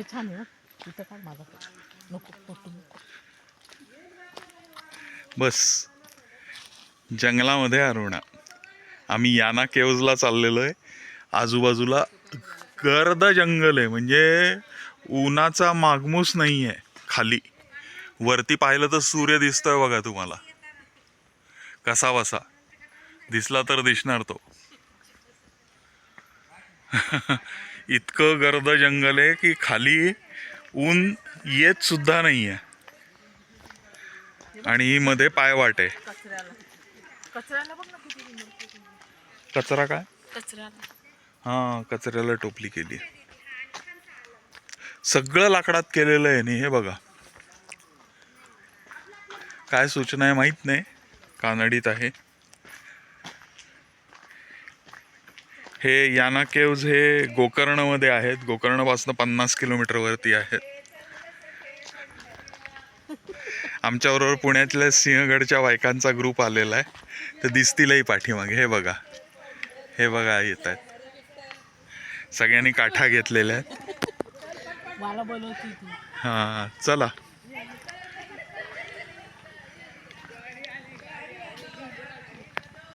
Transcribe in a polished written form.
हे छान आहे. इथं काय माझा नको फोटो नको. बस जंगलामध्ये अरुणा. आम्ही याना केव्जला चाललेलो आहे. आजूबाजूला गर्द जंगल आहे, म्हणजे उन्हाचा मागमूस नाही आहे. खाली वरती पाहिलं तर सूर्य दिसतोय बघा तुम्हाला, कसा बसा दिसला तर दिसणार तो. इतकं गर्द जंगल आहे की खाली ऊन येत सुद्धा नाहीये. आणि मध्ये पायवाट आहे. कचऱ्याला बघ ना किती. कचरा काय? कचऱ्याला हा, कचऱ्याला टोपली केली. सगळं लाकडात केलेलं आहे. नाही हे बघा, काय सूचना आहे माहित नाही, कानडीत आहे. हे याना केव्ज हे गोकर्णमध्ये आहेत. गोकर्णपासून 50 किलोमीटर वरती आहेत. आमच्याबरोबर पुण्यातल्या सिंहगडच्या बायकांचा ग्रुप आलेला आहे. तर दिसतीलही पाठीमागे. हे बघा, हे बघा येत आहेत. सगळ्यांनी काठा घेतलेल्या आहेत. मला बोलवती ती. हा चला.